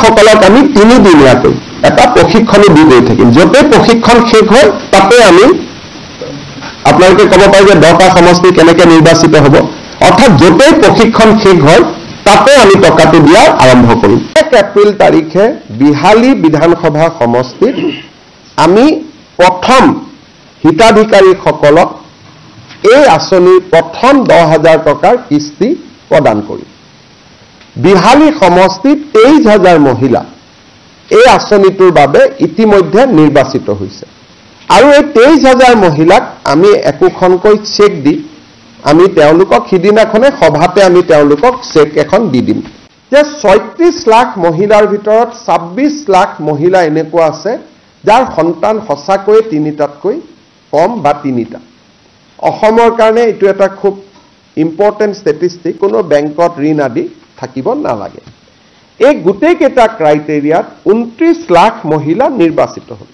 সকলক আমি 3 দিনীয়াকৈ এটা প্ৰশিক্ষণ দি গৈ থাকিম যতে প্ৰশিক্ষণ শেষ হয় তাতে আমি আপোনালোকে ক'ব পাৰে যে 10টা সমষ্টি কেনেকৈ নিৰ্বাচিত হ'ব অৰ্থাৎ যতে প্ৰশিক্ষণ শেষ হয় তাতে আমি টকাটো দিয়া আৰম্ভ কৰিম 1 এপ্ৰিল তাৰিখে বিহালী বিধানসভা সমষ্টিত আমি প্ৰথম হিতাধিকাৰীসকলক এই আঁচনিৰ প্ৰথম 10,000 টকাৰ কিস্তি প্ৰদান কৰিম বিহালী সমষ্টিত 23,000 মহিলা এই আঁচনিটোৰ বাবে ইতিমধ্যে নিৰ্বাচিত হৈছে আৰু এই 23,000 মহিলাক আমি একোখনকৈ চেক দি আমি তেওঁলোকক সিদিনাখনে সভাতে আমি তেওঁলোকক চেক এখন দি দিম যে 36 লাখ মহিলাৰ ভিতৰত 26 লাখ মহিলা এনেকুৱা আছে যাৰ সন্তান সঁচাকৈ 3টাতকৈ কম বা 3টা অসমৰ কাৰণে এটো এটা খুব ইম্পৰ্টেন্ট ষ্টেটিষ্টিক কোনো বেংকত ঋণ আদি থাকিব নালাগে এই গোটেই কেইটা ক্ৰাইটেৰিয়াত 29 লাখ মহিলা নিৰ্বাচিত হ'ল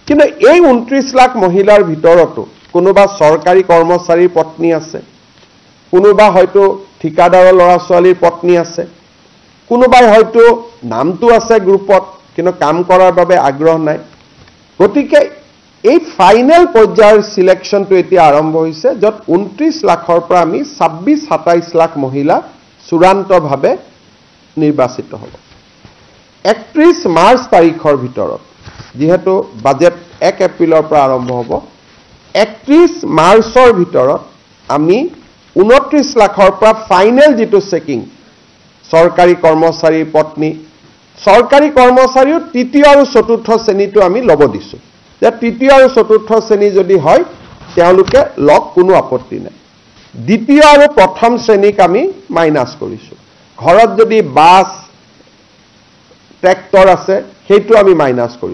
কিন্তু এই 29 লাখ মহিলাৰ ভিতৰতো কোনোবা চৰকাৰী কৰ্মচাৰীৰ পত্নী আছে কোনোবা হয়তো ঠিকাদাৰৰ ল'ৰা ছোৱালীৰ পত্নী আছে কোনোবাই হয়তো নামটো আছে গ্ৰুপত কিন্তু কাম কৰাৰ বাবে আগ্ৰহ নাই গতিকে এই ফাইনেল পৰ্যায়ৰ সিলেকশনটো এতিয়া আৰম্ভ হৈছে যত 29 লাখৰ পৰা আমি 26-27 লাখ মহিলা চূড়ান্তভাৱে নিৰ্বাচিত হ'ব 31 মাৰ্চ তাৰিখৰ ভিতৰত যেহেতু বাজেট 1 এপ্ৰিলৰ পৰা আৰম্ভ হ'ব 31 মাৰ্চৰ ভিতৰত আমি 29 লাখৰ পৰা ফাইনেল যেটো চেকিং সৰকাৰী কৰ্মচাৰীৰ পত্নী সৰকাৰী কৰ্মচাৰীও তৃতীয় আৰু চতুৰ্থ শ্ৰেণীটো আমি লব দিছো যে তৃতীয় আৰু চতুৰ্থ শ্ৰেণী যদি হয় তেওঁলোকে লক কোনো আপত্তি নাই দ্বিতীয় আৰু প্ৰথম শ্ৰেণীক আমি মাইনাস কৰিছো ঘৰত যদি বাস ট্ৰেক্টৰ আছে সেইটো আমি মাইনাস কৰিছো